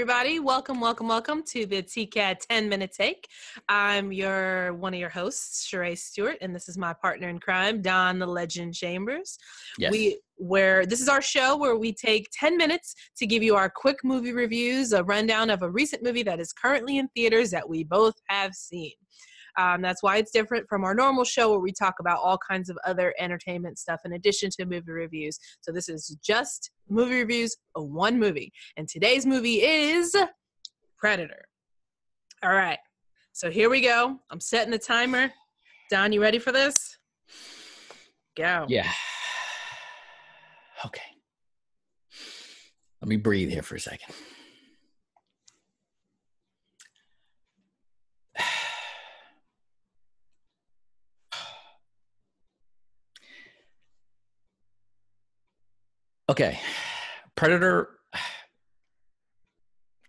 everybody. Welcome to the TCAT 10-minute take. I'm one of your hosts, Sheree Stewart, and this is my partner in crime, Don the Legend Chambers. Yes. This is our show where we take 10 minutes to give you our quick movie reviews, a rundown of a recent movie that is currently in theaters that we both have seen. That's why it's different from our normal show where we talk about all kinds of other entertainment stuff in addition to movie reviews. So this is just movie reviews of one movie. And today's movie is Predator. All right. So here we go. I'm setting the timer. Don, you ready for this? Go. Yeah. Okay. Let me breathe here for a second. Okay, Predator,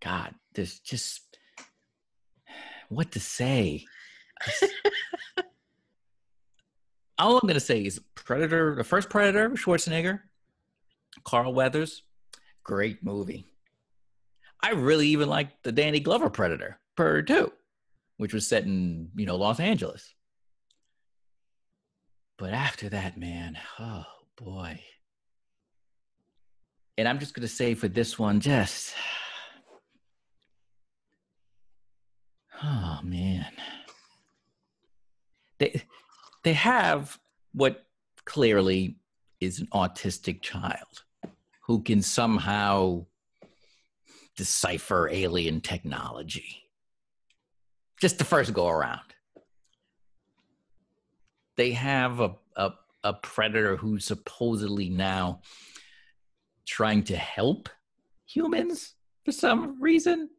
God, there's just, what to say? All I'm going to say is Predator, the first Predator, Schwarzenegger, Carl Weathers, great movie. I really even liked the Danny Glover Predator, Predator 2, which was set in, Los Angeles. But after that, man, oh boy. And I'm just going to say for this one, oh man. They have what clearly is an autistic child who can somehow decipher alien technology. Just the first go around. They have a predator who's supposedly now trying to help humans for some reason,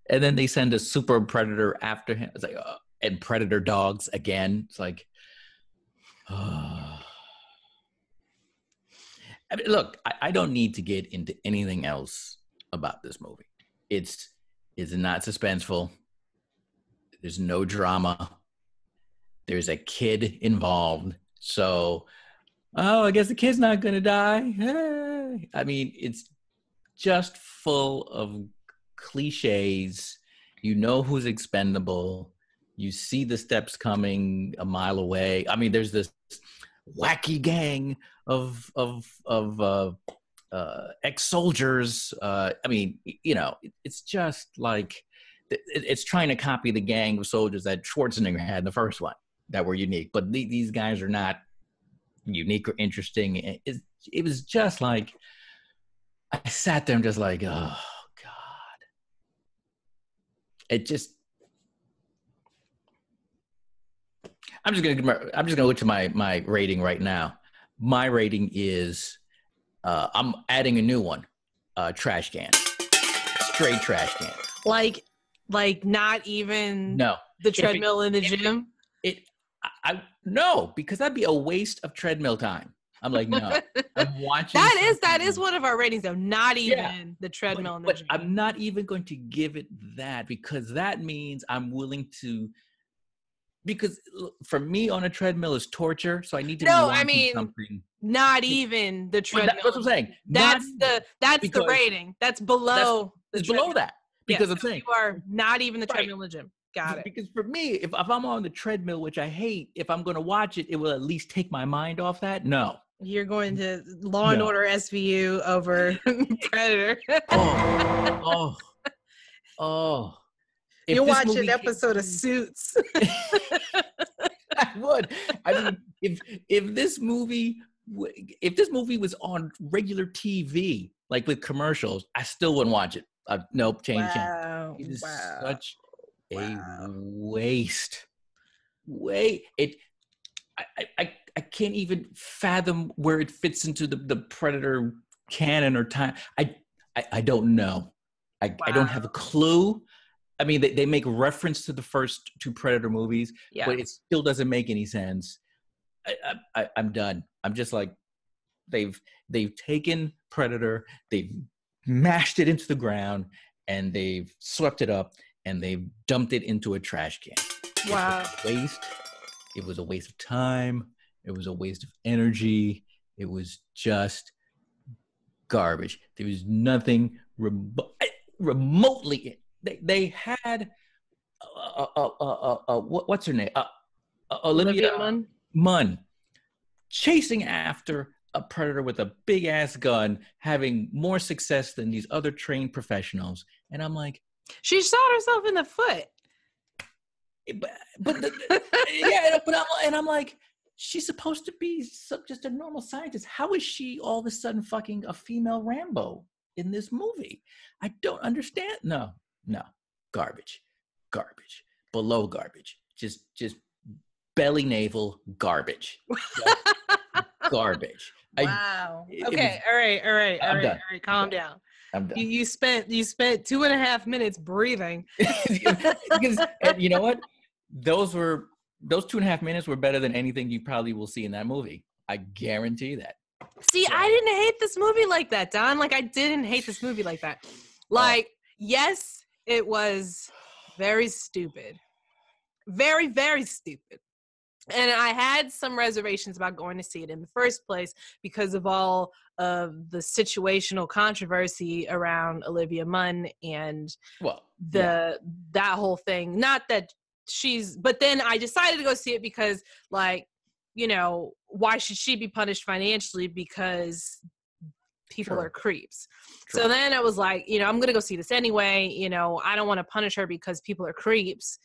and then they send a super predator after him. It's like, and predator dogs again. It's like, I mean, look, I don't need to get into anything else about this movie. It's not suspenseful. There's no drama. There's a kid involved, so I guess the kid's not gonna die. Hey. I mean, it's just full of cliches. You know who's expendable. You see the steps coming a mile away. I mean, there's this wacky gang of ex-soldiers. I mean, it's just like it's trying to copy the gang of soldiers that Schwarzenegger had in the first one that were unique. But these guys are not unique or interesting. It was just like, I sat there and just like, oh God. It just, I'm just gonna go to my rating right now. My rating is, I'm adding a new one, trash can, straight trash can. Like not even no the treadmill in the gym. No, because that'd be a waste of treadmill time. I'm like, no, I'm watching. That is one of our ratings though. Not even the treadmill in the gym. I'm not even going to give it that, because that means I'm willing to. Because for me, on a treadmill is torture, so I need to. No, I mean, something. Not even the treadmill. That's what I'm saying. That's the rating. That's below. It's below that, because I'm saying you are not even the treadmill in the gym. Got it. Because for me, if I'm on the treadmill, which I hate, if I'm going to watch it, it will at least take my mind off that. No. You're going to Law and Order SVU over Predator. Oh. You're watching an episode of Suits. I would. I mean, if this movie was on regular TV, like with commercials, I still wouldn't watch it. Nope, change. It is such a waste. I can't even fathom where it fits into the Predator canon or time. I don't know. I don't have a clue. I mean, they make reference to the first two Predator movies, but it still doesn't make any sense. I'm done. I'm just like, they've taken Predator, they've mashed it into the ground, and they've swept it up, and they've dumped it into a trash can. Wow. It was a waste of time. It was a waste of energy. It was just garbage. There was nothing. remotely. They had what's her name? Olivia Munn chasing after a predator with a big ass gun, having more success than these other trained professionals. And I'm like, she shot herself in the foot. I'm like, she's supposed to be just a normal scientist. How is she all of a sudden fucking a female Rambo in this movie? I don't understand. No, garbage, below garbage, just belly navel garbage, garbage. Wow. Okay. All right. Calm down. I'm done. You spent 2.5 minutes breathing. And you know what? Those 2.5 minutes were better than anything you probably will see in that movie. I guarantee that. See, I didn't hate this movie like that, Don. Like, I didn't hate this movie like that. Like, yes, it was very stupid. Very, very stupid. And I had some reservations about going to see it in the first place because of all of the situational controversy around Olivia Munn and that whole thing. Not that but then I decided to go see it because, like, you know, why should she be punished financially because people are creeps? True. So then I was like, you know, I'm going to go see this anyway. You know, I don't want to punish her because people are creeps.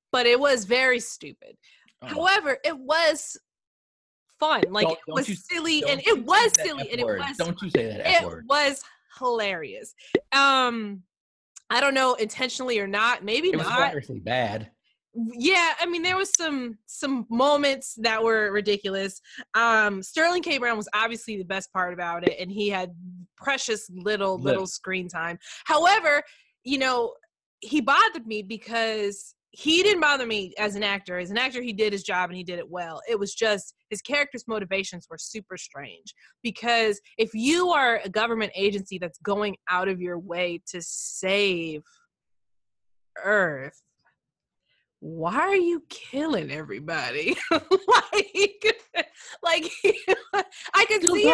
But it was very stupid. However, it was fun. Like, it was silly, and it was silly, and it was. Don't you say that F word. It was hilarious. I don't know, intentionally or not. Maybe not. It was hilariously bad. Yeah, I mean, there was some moments that were ridiculous. Sterling K. Brown was obviously the best part about it, and he had precious little screen time. However, you know, he bothered me because he didn't bother me as an actor. As an actor, he did his job and he did it well. It was just his character's motivations were super strange. Because if you are a government agency that's going out of your way to save Earth, why are you killing everybody? like I could see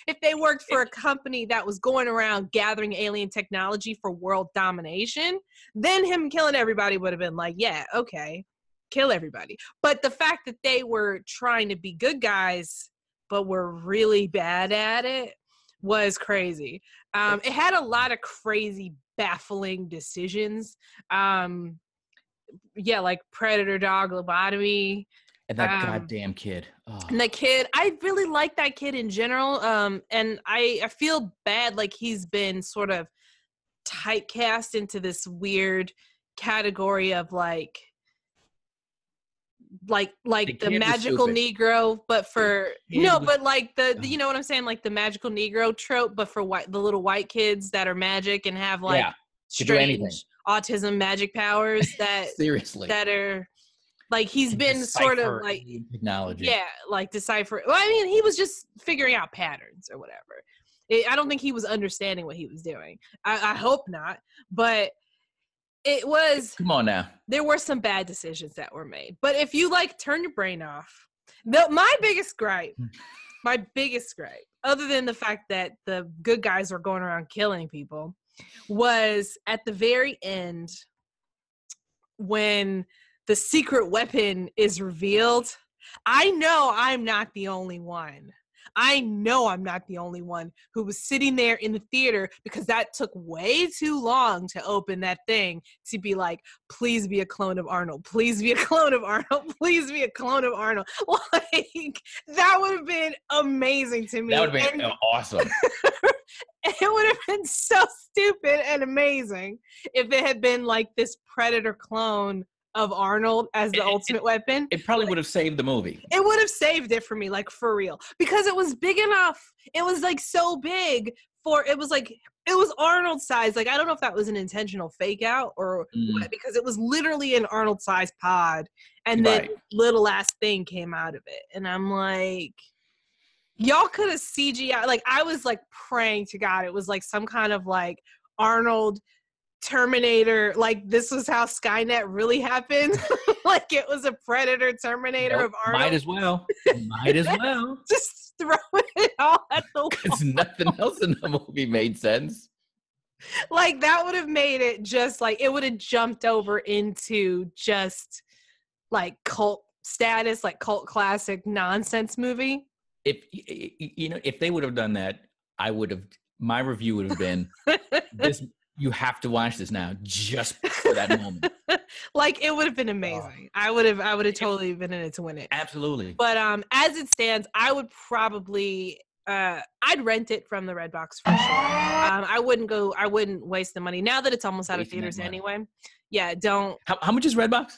if they worked for a company that was going around gathering alien technology for world domination, then him killing everybody would have been like, yeah, okay, kill everybody. But the fact that they were trying to be good guys but were really bad at it was crazy. It had a lot of crazy, baffling decisions. Like predator dog lobotomy. And that goddamn kid. Oh. And that kid, I really like that kid in general. And I feel bad, like he's been sort of typecast into this weird category of like the magical Negro, but for you know what I'm saying, like the magical Negro trope, but for the little white kids that are magic and have like strange autism magic powers that seriously that are like he's been sort of like technology, like decipher. Well, I mean, he was just figuring out patterns or whatever. I don't think he was understanding what he was doing. I hope not, but it was. Come on now. There were some bad decisions that were made, but if you like turn your brain off, my biggest gripe, other than the fact that the good guys were going around killing people, was at the very end when the secret weapon is revealed. I know I'm not the only one. Who was sitting there in the theater because that took way too long to open that thing to be like, please be a clone of Arnold. Please be a clone of Arnold. Please be a clone of Arnold. Like, that would have been amazing to me. That would have been awesome. It would have been so stupid and amazing if it had been like this Predator clone of Arnold as the ultimate weapon. It probably would have saved the movie. It would have saved it for me, like, for real. Because it was big enough. It was, like, so big it was Arnold size. Like, I don't know if that was an intentional fake out or what, because it was literally an Arnold size pod. And then little ass thing came out of it. And I'm like, y'all could have CGI. Like, I was, like, praying to God it was, like, some kind of, like, Arnold Terminator, like this was how Skynet really happened. Like it was a Predator Terminator of Arnold. Might as well. Just throw it all at the wall. Because nothing else in the movie made sense. Like that would have made it just like it would have jumped over into just like cult status, like cult classic nonsense movie. If if they would have done that, my review would have been this. You have to watch this now, just for that moment. Like it would have been amazing. I would have totally been in it to win it. Absolutely. But as it stands, I would probably I'd rent it from the Redbox for sure. I wouldn't waste the money now that it's almost out of theaters anyway. Yeah, don't. How much is Redbox?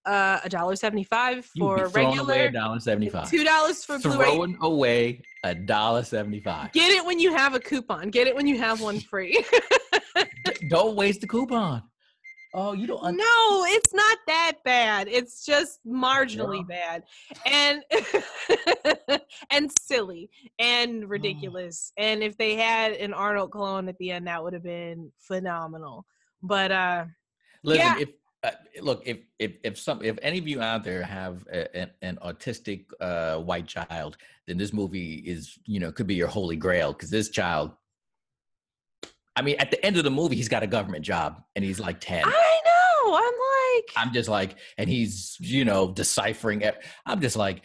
$1.75 for regular. $1.75. $2 for Blu-ray. Throwing away $1.75. Get it when you have a coupon. Get it when you have one free. Don't waste the coupon. Oh, you don't. No, it's not that bad. It's just marginally bad, and and silly and ridiculous. And if they had an Arnold clone at the end, that would have been phenomenal. But listen, if any of you out there have an autistic white child, then this movie is could be your holy grail, because this child. I mean, at the end of the movie, he's got a government job and he's like 10. I know. I'm just like, and he's, deciphering it. I'm just like,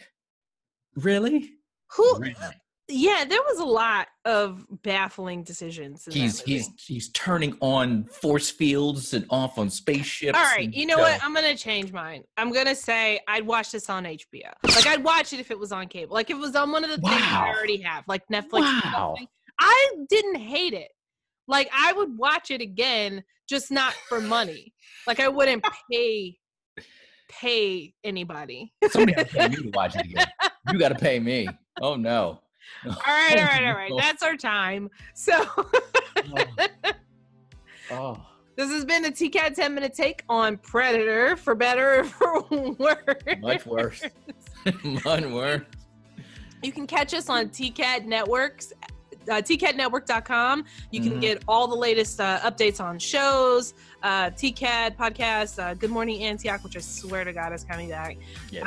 really? Really? Yeah, there was a lot of baffling decisions. He's turning on force fields and off on spaceships. All right, you know what? I'm gonna change mine. I'm gonna say I'd watch this on HBO. Like I'd watch it if it was on cable. Like if it was on one of the things I already have, like Netflix. Wow. I didn't hate it. Like I would watch it again, just not for money. Like I wouldn't pay anybody. Somebody has to pay me to watch it again. You got to pay me. Oh no. All right. That's our time. So this has been the TCAT 10-minute take on Predator, for better or for worse. Much worse. Much worse. You can catch us on TCAT Networks. TCATnetwork.com. You can get all the latest updates on shows, TCAT podcast, Good Morning Antioch, which I swear to God is coming back. Yes,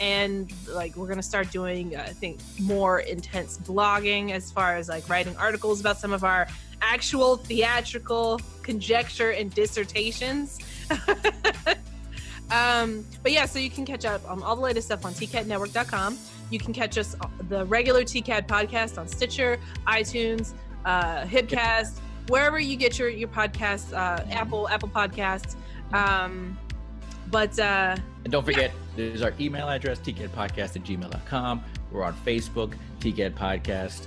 and like we're gonna start doing, I think, more intense blogging as far as like writing articles about some of our actual theatrical conjecture and dissertations. But yeah, so you can catch up on all the latest stuff on TCATnetwork.com. You can catch us, the regular TCAT podcast, on Stitcher, iTunes, Hipcast, wherever you get your podcasts, Apple Podcasts. And don't forget, there's our email address, tcatpodcast@gmail.com. We're on Facebook, TCAT Podcast.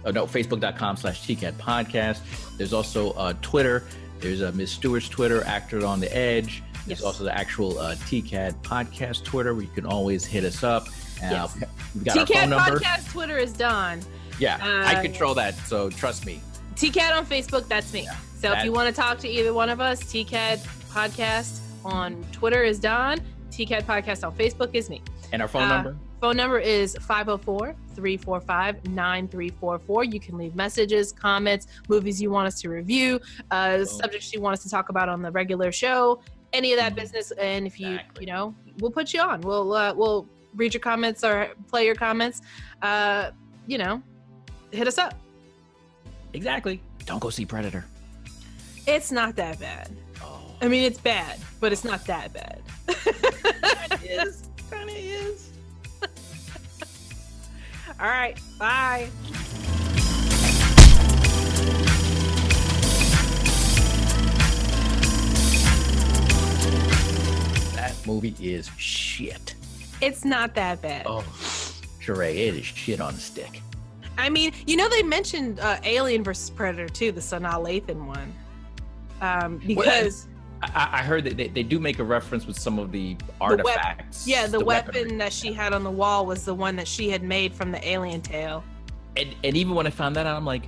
Facebook.com/TCAT Podcast. There's also Twitter. There's Ms. Stewart's Twitter, Actor on the Edge. There's also the actual TCAT Podcast Twitter, where you can always hit us up. Yes. We've got our phone number. Podcast Twitter is Don. Yeah, I control that, so trust me. TCAT on Facebook, that's me. Yeah, so if you want to talk to either one of us, TCAT Podcast on Twitter is Don. TCAT Podcast on Facebook is me. And our phone number? Phone number is 504-345-9344. You can leave messages, comments, movies you want us to review, subjects you want us to talk about on the regular show, any of that business. And if you, we'll put you on. We'll read your comments or play your comments. Hit us up. Exactly. Don't go see Predator. It's not that bad. Oh. I mean, it's bad, but it's not that bad. It is. Kind of is. All right. Bye. That movie is shit. It's not that bad. Oh, Sheree, it is shit on a stick. I mean, they mentioned Alien versus Predator too, the Sanaa Lathan one. Because I heard that they do make a reference with some of the artifacts. The weapon that she had on the wall was the one that she had made from the alien tail. And even when I found that out, I'm like,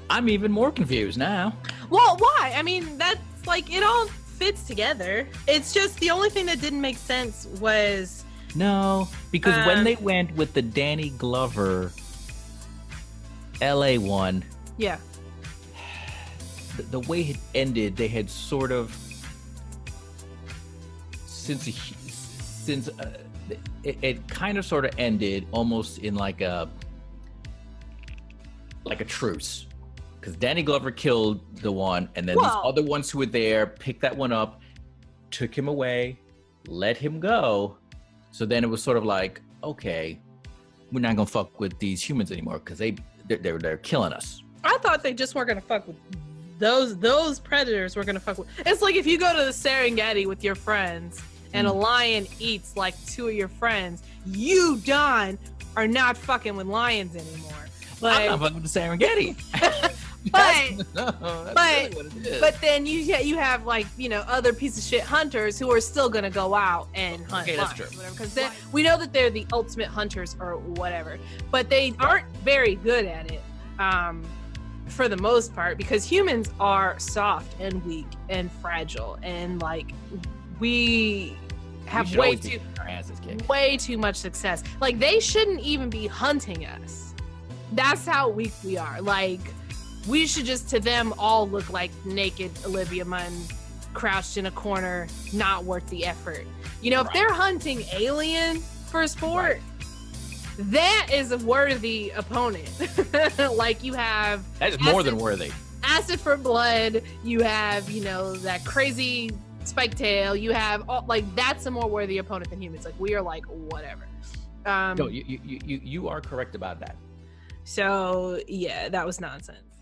I'm even more confused now. Well, why? I mean, that's like, it all fits together. It's just the only thing that didn't make sense was... No, because when they went with the Danny Glover LA one... Yeah. The way it ended, they had sort of... Since it kind of sort of ended almost in like a truce. because Danny Glover killed the one, and then these other ones who were there picked that one up, took him away, let him go. So then it was sort of like, okay, we're not gonna fuck with these humans anymore because they're killing us. I thought they just weren't gonna fuck with those predators. Were gonna fuck with. It's like if you go to the Serengeti with your friends and a lion eats like 2 of your friends, you, Don, are not fucking with lions anymore. I'm not fucking with the Serengeti. But then you have like, you know, other piece of shit hunters who are still gonna go out and hunt. Okay, that's true. Because we know that they're the ultimate hunters or whatever, but they aren't very good at it for the most part, because humans are soft and weak and fragile, and like we have way too much success. Like they shouldn't even be hunting us. That's how weak we are. Like we should just, to them, all look like naked Olivia Munn crouched in a corner, not worth the effort. You know, if they're hunting alien for sport, that is a worthy opponent. Like you have... That is more than worthy. Acid for Blood, you have, you know, that crazy spike tail, you have, all, like, that's a more worthy opponent than humans. Like, we are like, whatever. No, you are correct about that. So, yeah, that was nonsense.